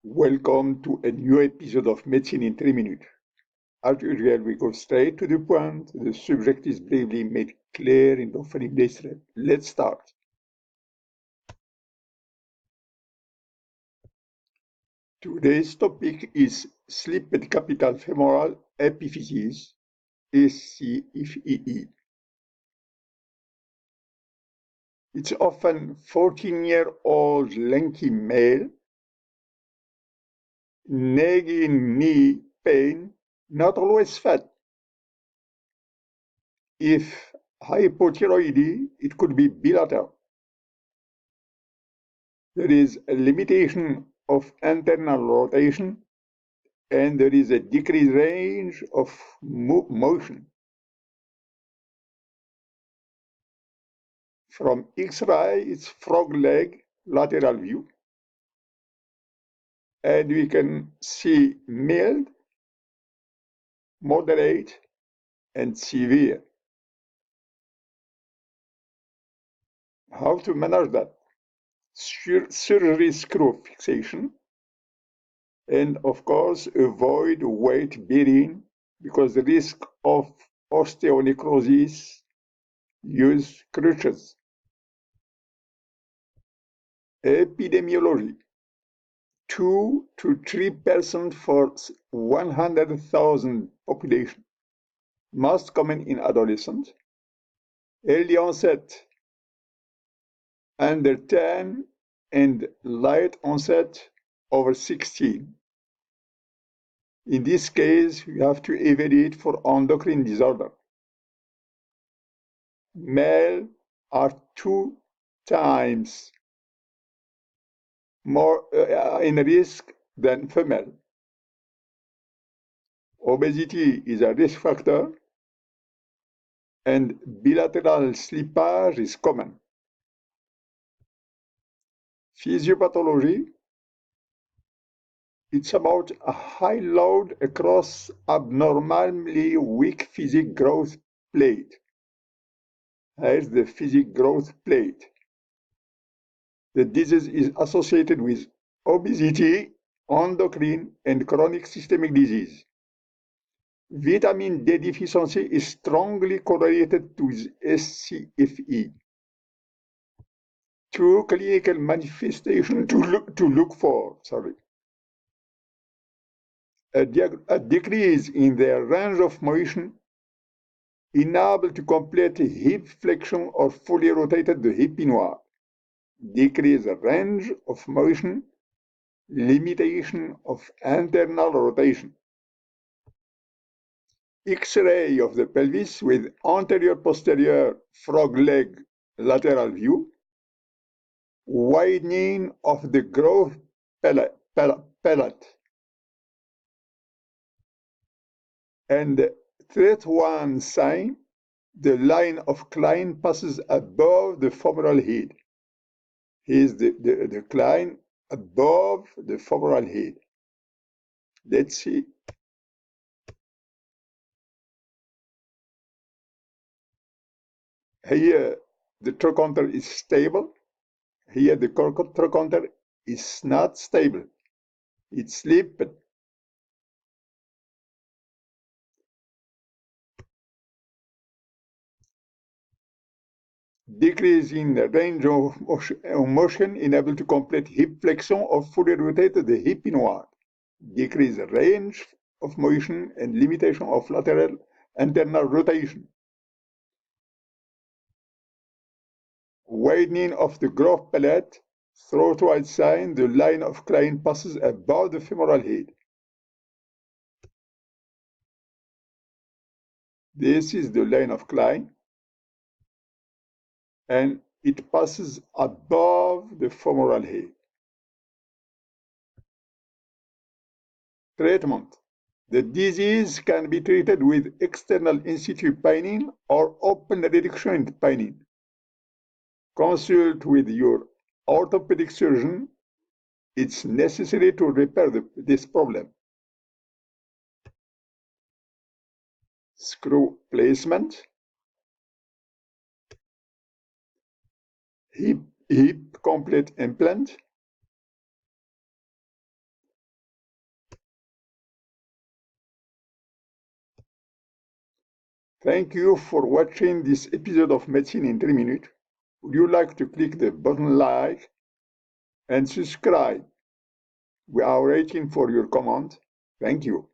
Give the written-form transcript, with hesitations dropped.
Welcome to a new episode of Medicine in 3 minutes. As usual, we go straight to the point. The subject is briefly made clear in the opening lecture. Let's start. Today's topic is slipped capital femoral epiphysis, SCFE. It's often 14-year-old lanky male, nagging knee pain, not always fat. If hypothyroidy, it could be bilateral. There is a limitation of internal rotation and there is a decreased range of motion. From X-ray, it's frog leg lateral view. And we can see mild, moderate, and severe. How to manage that? Surgery screw fixation. And of course, avoid weight bearing because the risk of osteonecrosis. Use crutches. Epidemiology: 2 to 3% for 100,000 population. Most common in adolescents. Early onset under 10 and late onset over 16. In this case, you have to evaluate for endocrine disorder. Male are 2 times more in risk than female. Obesity is a risk factor, and bilateral slippage is common. Physiopathology: it's about a high load across abnormally weak physic growth plate. Here's the physic growth plate. The disease is associated with obesity, endocrine, and chronic systemic disease. Vitamin D deficiency is strongly correlated with SCFE. 2 clinical manifestations to look for. A decrease in their range of motion, unable to complete hip flexion or fully rotated the hip inward. Decrease range of motion, limitation of internal rotation. X-ray of the pelvis with anterior-posterior frog leg lateral view, widening of the growth palate. And third one sign, the line of Klein passes above the femoral head. Here's the Klein above the femoral head. Let's see. Here the trochanter is stable. Here the trochanter is not stable. It's slipped. Decrease in the range of motion, unable to complete hip flexion or fully rotate the hip inward. Decrease the range of motion and limitation of lateral internal rotation. Widening of the growth palate, throat-wide sign, the line of Klein passes above the femoral head. This is the line of Klein, and it passes above the femoral head. Treatment: the disease can be treated with external in-situ painting or open reduction in painting. Consult with your orthopedic surgeon. It's necessary to repair this problem. Screw placement. Hip complete implant. Thank you for watching this episode of Medicine in 3 Minutes. Would you like to click the button like and subscribe? We are waiting for your comment. Thank you.